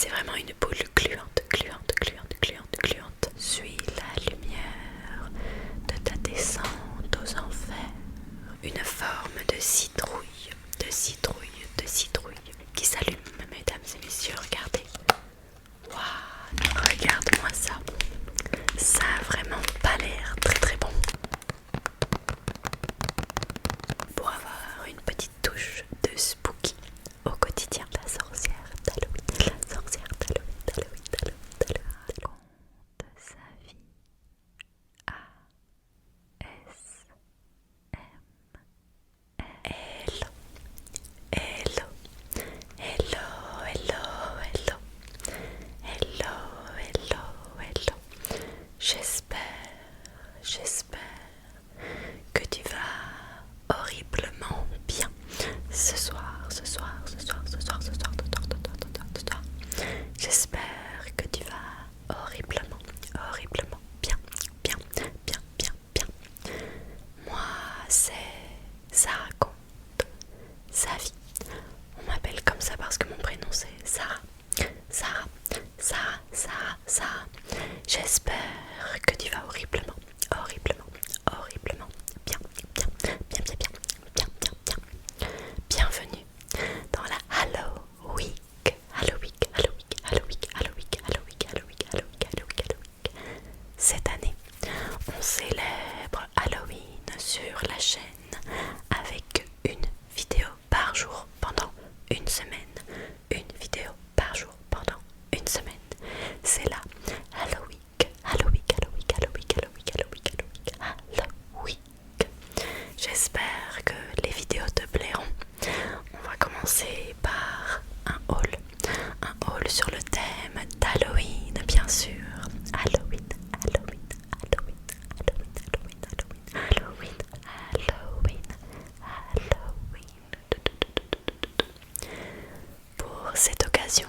C'est vraiment une boule gluante, gluante, gluante, gluante, gluante. Suis la lumière de ta descente aux enfers. Une forme de citrouille, de citrouille, de citrouille qui s'allume, mesdames et messieurs, regardez. Waouh, regarde-moi ça. Ça a vraiment pas l'air très très bon. Pour avoir une petite touche de spooky au quotidien, la sorcière d'Halloween, la sorcière d'Halloween, d'Halloween, d'Halloween, d'Halloween, raconte sa vie. Hello, hello, hello, hello, hello, hello, hello, hello. J'espère que tu vas horriblement bien ce soir. J'espère que tu vas horriblement bien, bien, bien, bien, bien. Moi, c'est Sarah raconte sa vie. On m'appelle comme ça parce que mon prénom c'est Sarah. Sarah. J'espère que tu vas horriblement bien, bien, bien, bien, bien, bien, bien, bien. Bienvenue dans la Halloween. Cette année, on célèbre Halloween sur la chaîne avec une vidéo par jour pendant une semaine. Une vidéo par jour pendant une semaine. C'est la Halloween. J'espère que les vidéos te plairont. On va commencer par un haul sur le thème d'Halloween, bien sûr. Halloween. Pour cette occasion,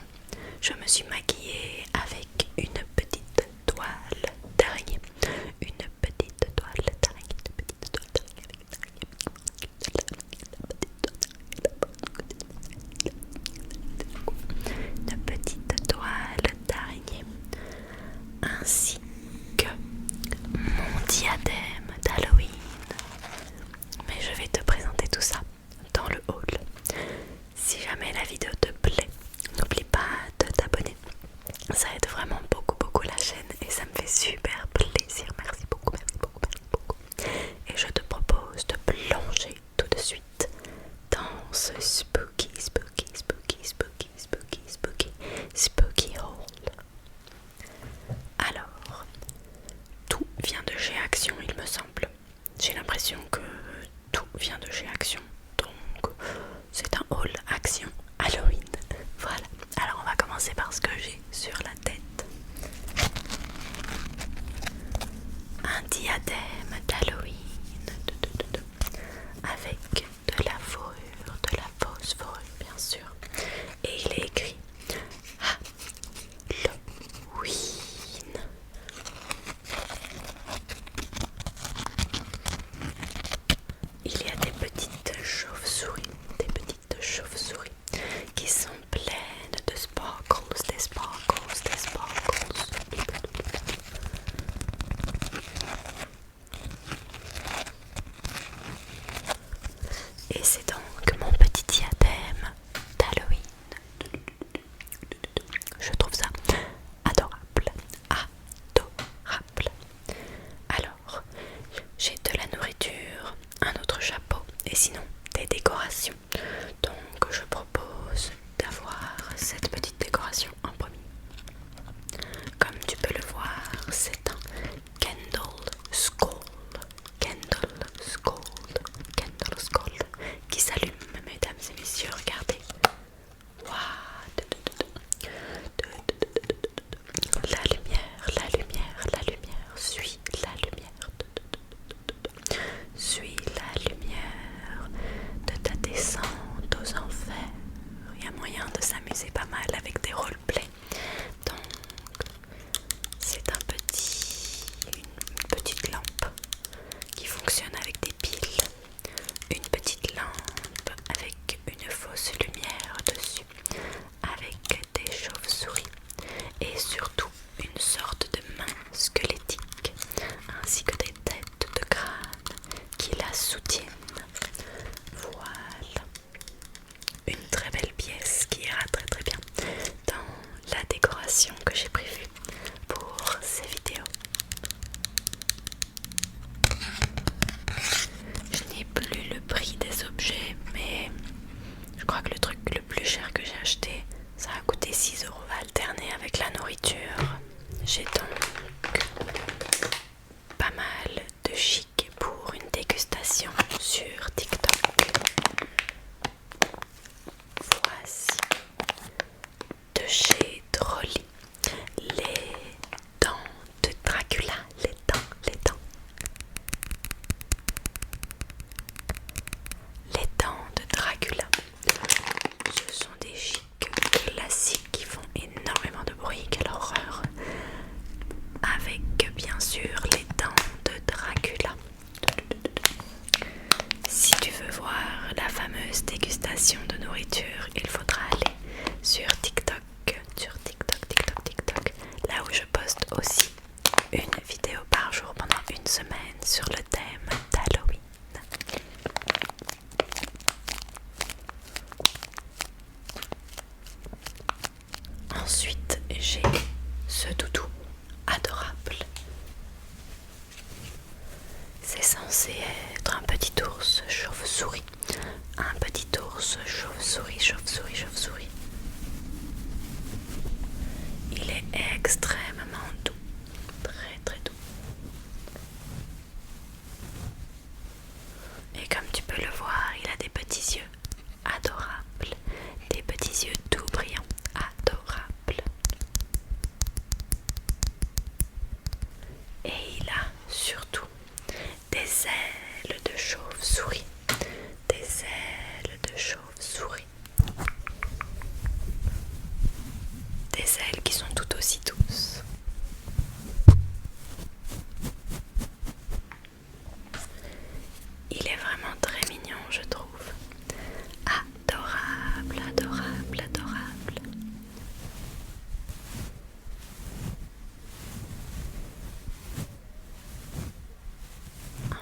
je me suis maquillée avec une petite toile d'araignée. Une petite toile d'araignée. Une petite toile d'araignée. Ainsi que mon diadème d'Halloween. Mais je vais te présenter tout ça dans le hall. Si jamais la vidéo te plaît, n'oublie pas de t'abonner. Ça aide vraiment beaucoup la chaîne et ça me fait super plaisir. Merci beaucoup. Et je te propose de plonger tout de suite dans ce spooky haul. Alors, tout vient de chez Action, il me semble. J'ai l'impression que tout vient de chez Action. Donc, c'est un haul Action Halloween. Voilà. Alors, on va commencer par ce que j'ai sur la tête. Un diadème d'Halloween. Avec de la fourrure, de la fausse fourrure, bien sûr. Et il est écrit Halloween. Il y a des petites chauves-souris qui sont pleines de sparkles, des sparkles. Et c'est donc mon petit diadème d'Halloween. Je trouve ça adorable. Alors, j'ai de la nourriture, un autre chapeau et sinon des décorations. Donc je propose d'avoir cette petite décoration en premier. Comme tu peux le voir, c'est un candle skull qui s'allume, mesdames et messieurs, regardez. Waouh. La lumière, suis la lumière. Suis la lumière de ta descente aux enfers. Il y a moyen de s'amuser pas mal avec des roleplays. Donc, c'est une petite lampe qui fonctionne avec des piles. Une petite lampe avec une fausse lumière dessus, avec des chauves-souris j'ai ce doudou adorable. C'est censé être un petit ours chauve-souris. Un petit ours chauve-souris, chauve-souris, chauve-souris. Il est extrêmement doux, très très doux. Et comme tu peux le voir, il a des petits yeux adorables, des petits yeux tout brillants, adorables. Et il a surtout des ailes de chauve-souris, des ailes de chauve-souris, des ailes qui sont tout aussi douces. Il est vraiment très mignon, je trouve. Adorable, adorable, adorable.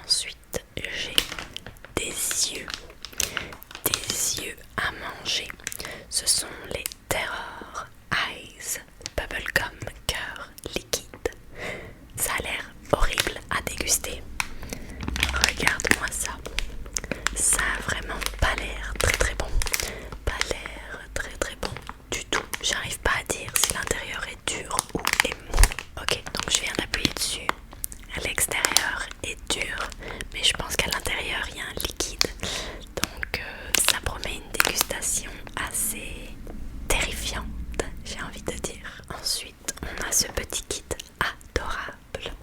Ensuite, j'ai des yeux à manger. Ce sont les Terror Eyes Bubblegum Cœur Liquide. Ça a l'air horrible à déguster. Regarde-moi ça. Ça a vraiment pas l'air très très bon. Pas l'air très très bon du tout. J'arrive pas à dire si l'intérieur est dur ou est mou. Ok, donc je viens d'appuyer dessus. L'extérieur est dur, mais je pense qu'à l'intérieur il y a un liquide. Donc ça promet une dégustation assez terrifiante, j'ai envie de dire. Ensuite, on a ce petit kit adorable.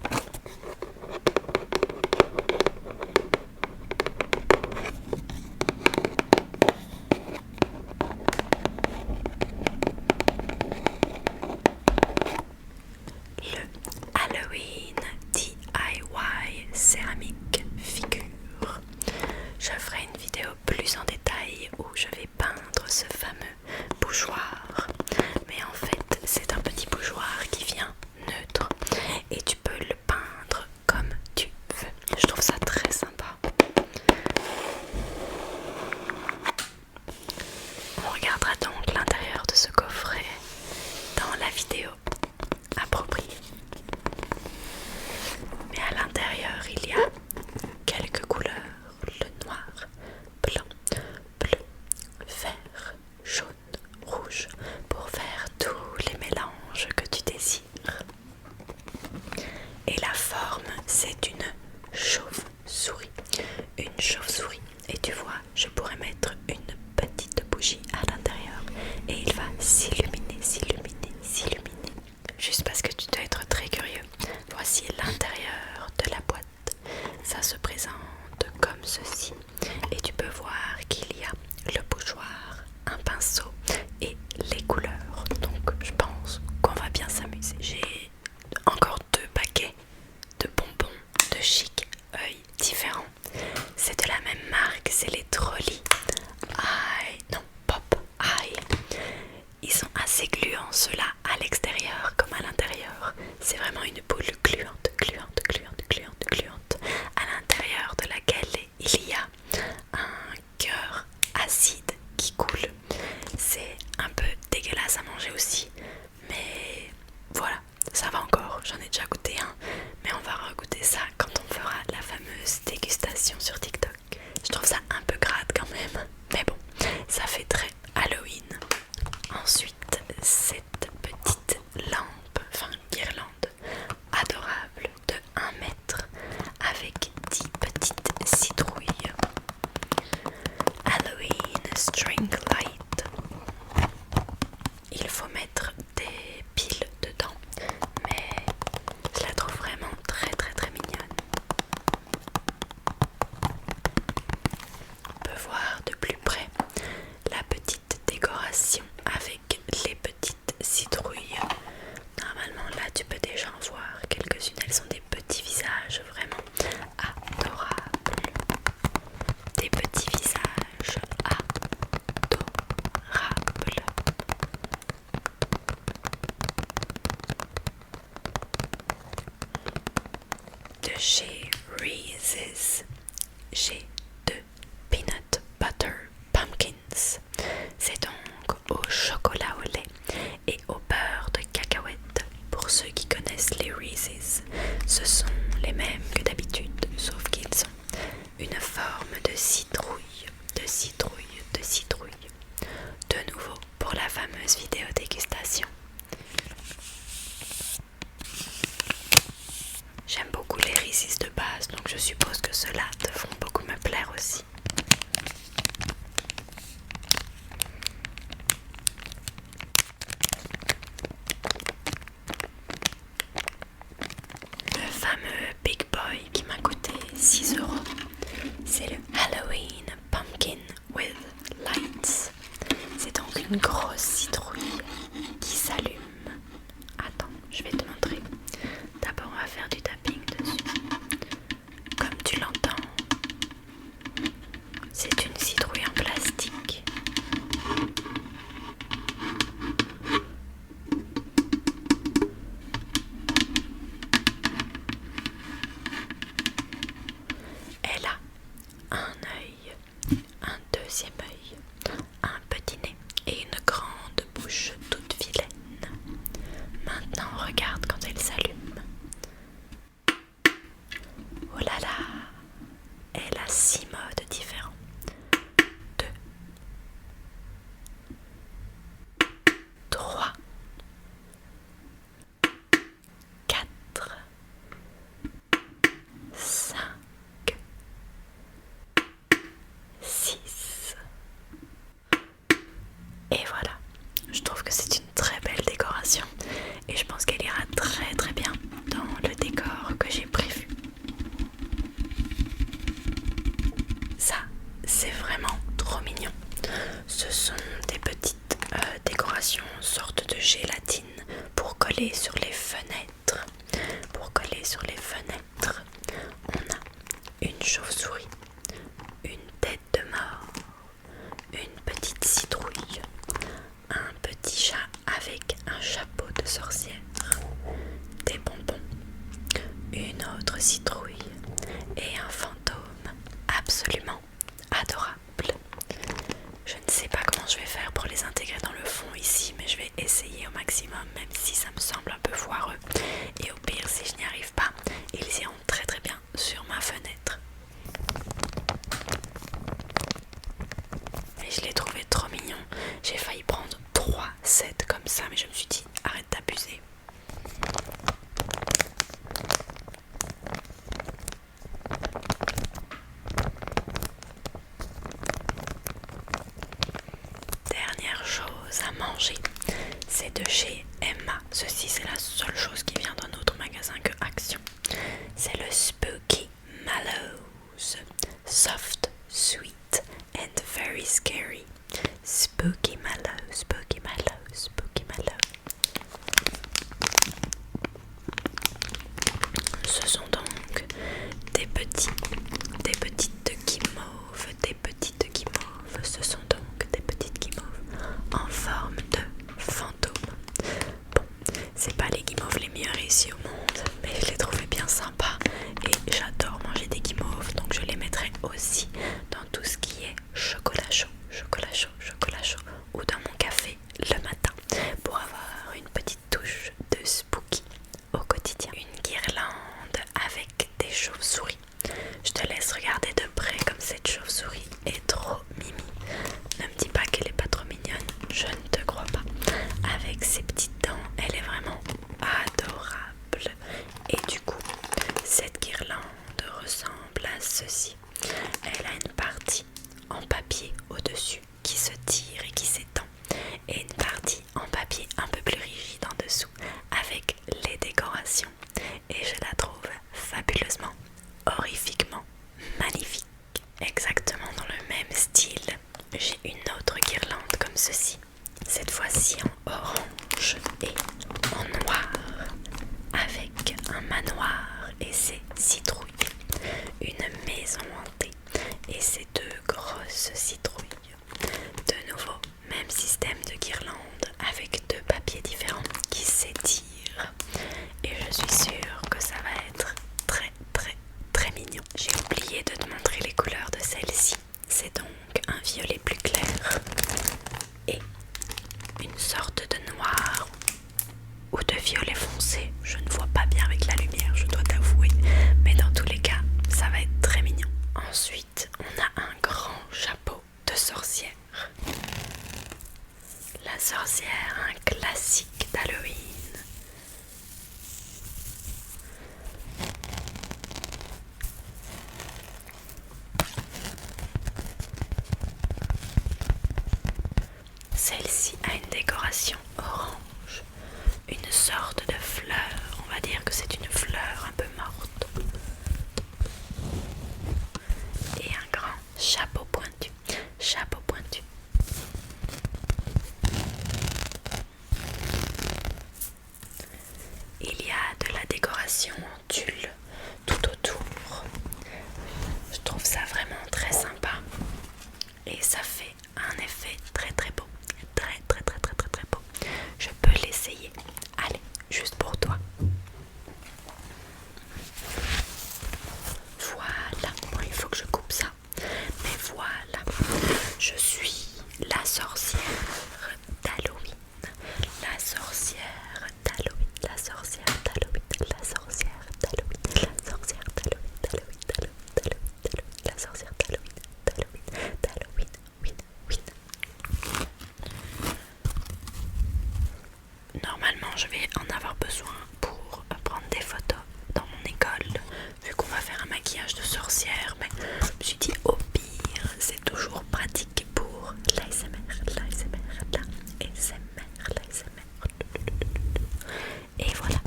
Le Halloween DIY céramique figure. Je ferai une vidéo plus en détail où je vais peindre ce fameux bougeoir. Mais en fait, c'est un petit bougeoir qui vient neutre et tu peux le peindre comme tu veux. Je trouve ça très sympa. On regardera donc l'intérieur de ce coffret dans la vidéo appropriée. Mais à l'intérieur, il y a quelques couleurs. Le noir, blanc, bleu, vert, jaune, rouge, pour faire tous les mélanges que tu désires. Et la forme, c'est une chauve-souris. Une chauve-souris. Et tu vois, je pourrais mettre une petite bougie à l'intérieur et il va s'illuminer, s'illuminer, s'illuminer. Juste parce que tu dois être très curieux. Voici l'intérieur de la boîte. Ça se présente comme ceci. Et tu peux voir qu'il y a le bougeoir, un pinceau et les couleurs. Donc je pense qu'on va bien s'amuser. J'ai encore 2 paquets de bonbons de Chic œil différents. C'est de la même marque, c'est les Trolli Eye, non, Pop Eye. Ils sont assez gluants ceux-là à l'extérieur comme à l'intérieur. C'est vraiment une boule gluante, gluante, gluante, gluante, gluante, à l'intérieur de laquelle il y a un cœur acide qui coule. C'est un peu dégueulasse à manger aussi, mais voilà, ça va encore. J'en ai déjà goûté un, mais on va regoûter ça quand on fera la fameuse dégustation sur TikTok. Je trouve ça un peu crade quand même, mais bon, ça fait très Halloween. Ensuite, cette petite lampe, enfin guirlande adorable de 1 mètre avec 10 petites citrouilles. Halloween String Light. Il faut mettre des piles dedans, mais je la trouve vraiment très très très mignonne. On peut voir de plus près la petite décoration avec les petites citrouilles. Normalement là tu peux déjà en voir quelques-unes, elles sont des petits visages vraiment adorables. Des petits visages adorables. De chez Reese's, j'ai 2 Peanut Butter Pumpkins. C'est donc au chocolat au lait et au beurre de cacahuète fameuse vidéo dégustation. J'aime beaucoup les Reese's de base, donc je suppose que ceux-là devront beaucoup me plaire aussi. Le fameux Big Boy qui m'a coûté 6 €, c'est le Halloween Pumpkin with Lights. C'est donc une grosse citrouille qui s'allume. Attends, je vais te montrer. D'abord, on va faire du tapping dessus. Comme tu l'entends, c'est une citrouille en plastique. Elle a un œil, un deuxième œil, un petit nez et une grande bouche toute vilaine. Maintenant, regarde quand elle s'allume. Oh là là, elle a 6 modes différents. 2, 3, 4, 5, 6. Et voilà, je trouve que c'est une très belle décoration et je pense qu'elle ira très très bien dans le décor que j'ai prévu. Ça, c'est vraiment trop mignon. Ce sont des petites décorations, sorte de gélatine pour coller sur les fenêtres. Pour coller sur les fenêtres, on a une chauve-souris, une tête de mort, une petite citrouille, un petit chat avec un chapeau de sorcière, des bonbons, une autre citrouille et un fantôme absolument adorable. Je ne sais pas comment je vais faire pour les intégrer dans le fond ici, mais je vais essayer au maximum, même si ça me semble un peu foireux. Et au pire, si je n'y arrive pas, ils iront très très bien sur ma fenêtre. Et je l'ai trouvé trop mignon. J'ai failli prendre 3 sets comme ça, mais je me suis dit, arrête d'abuser. Dernière chose à manger, c'est de chez Emma. Ceci, c'est la seule chose qui vient d'un autre magasin que Action. C'est le Spooky Mallows. Soft, sweet and very scary. Spooky Mallows, Spooky Mallows, Spooky Mallows. Ce sont donc des petites guimauves, ce sont donc des petites guimauves en forme de fantôme. Bon, c'est pas les guimauves les mieux réussis au monde, mais je les trouvais bien sympas et j'adore manger des guimauves, donc je les mettrai aussi dans tout ce qui est chocolat chaud, ou dans mon café le matin pour avoir une petite touche de spooky au quotidien. Une guirlande avec des chauves-souris. Je te laisse regarder de près comme cette chauve-souris est trop mimi. Ne me dis pas qu'elle est pas trop mignonne, je ne te crois pas. Avec ses petites dents, elle est vraiment adorable. Et du coup, cette guirlande ressemble à ceci. Elle a une partie en papier au-dessus qui se tire et qui s'étend, et une partie en papier un peu plus rigide en dessous avec les décorations, et je la trouve fabuleusement, horrifiquement magnifique. Exactement dans le même style, j'ai une autre guirlande comme ceci, cette fois-ci en orange et en noir, avec un manoir et ses citrouilles, une maison hantée et ses 2 grosses citrouilles. De nouveau, même système de guirlande avec 2 papiers différents qui s'étirent, et je suis sûre que ça va être très très très mignon. J'ai oublié de te montrer les couleurs de celle-ci. C'est donc un violet plus clair et une sorte de noir ou de violet foncé. Je ne vois pas bien avec la lumière, je dois t'avouer, mais dans tous les cas, ça va être très mignon. Ensuite, on a un grand chapeau de sorcière. La sorcière, un classique d'Halloween. Celle-ci a une décoration orange, une sorte de fleur, on va dire que c'est une fleur un peu morte, et un grand chapeau pointu, chapeau pointu. Il y a de la décoration en tulle tout autour. Je trouve ça vraiment très sympa et ça fait un effet très très beau, très beau. Je peux l'essayer. Allez, juste pour toi. Voilà, bon, il faut que je coupe ça. Mais voilà, je suis la sorcière d'Halloween. La sorcière d'Halloween. La sorcière d'Halloween. La sorcière d'Halloween. La sorcière d'Halloween. La sorcière d'Halloween. Normalement, je vais en avoir besoin pour prendre des photos dans mon école, vu qu'on va faire un maquillage de sorcière. Mais je me suis dit, au pire, c'est toujours pratique pour l'ASMR. Et voilà.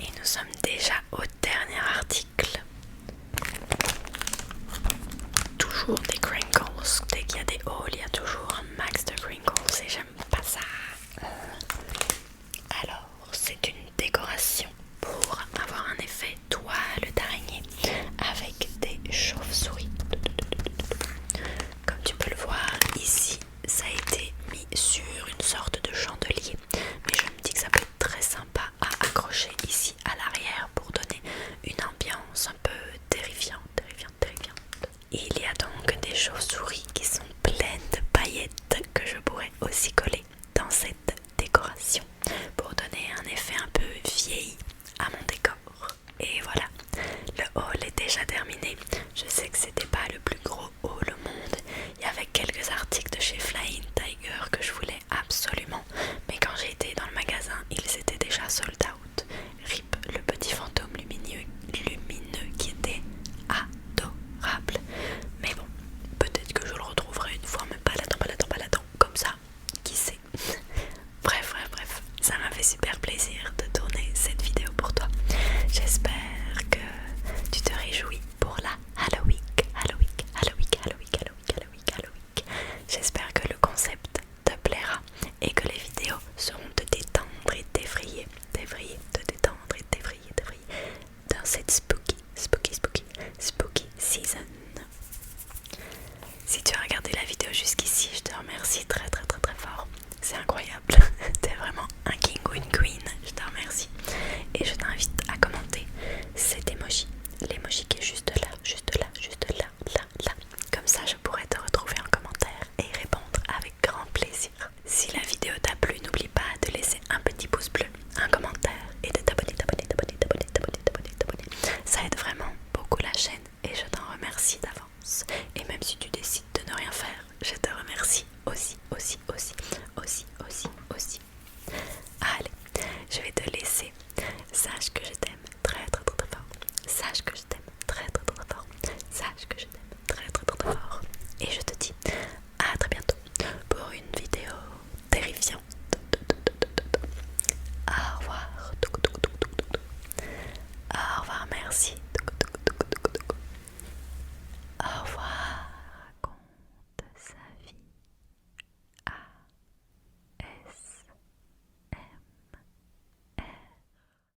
Et nous sommes déjà au dernier article. Toujours des crinkles. Dès qu'il y a des hauls, il y a toujours un max de crinkles et j'aime pas ça. Alors, c'est une décoration pour avoir un effet toile d'araignée avec des chauves-souris. Comme tu peux le voir ici, ça a été mis sur une sorte de chandelier, mais je me dis que ça peut être très sympa à accrocher ici à l'arrière pour donner une ambiance un peu terrifiante. Il y a donc des chauves-souris qui sont pleines de paillettes que je pourrais aussi coller dans cette décoration pour donner un effet un peu vieilli à mon décor. Et voilà, le haul est déjà terminé. Je sais que c'était pas le plus gros haul au monde. Il y avait quelques articles de chez Flying Tiger que je voulais absolument, mais quand j'ai été dans le magasin, ils étaient déjà sold out. RIP le petit fantôme lumineux qui était adorable. Mais bon, peut-être que je le retrouverai une fois, mais pas là-dedans, comme ça, qui sait. Bref, ça m'a fait super plaisir de tourner cette vidéo pour toi. J'espère que tu te réjouis pour la Halloween. J'espère que le concept te plaira et que les vidéos seront te détendre et t'effrayer, dans cette spooky season. Si tu as regardé la vidéo jusqu'ici, je te remercie très fort. C'est incroyable. T'es vraiment un king ou une queen. Je te remercie. Et je t'invite à commenter cet emoji. L'emoji qui est juste là. Comme ça, je pourrais te retrouver en commentaire et répondre avec grand plaisir. Si la vidéo t'a plu, n'oublie pas de laisser un petit pouce bleu, un commentaire et de t'abonner. Ça aide vraiment beaucoup la chaîne et je t'en remercie d'avance. Et même si tu décides de ne rien faire, je te remercie aussi.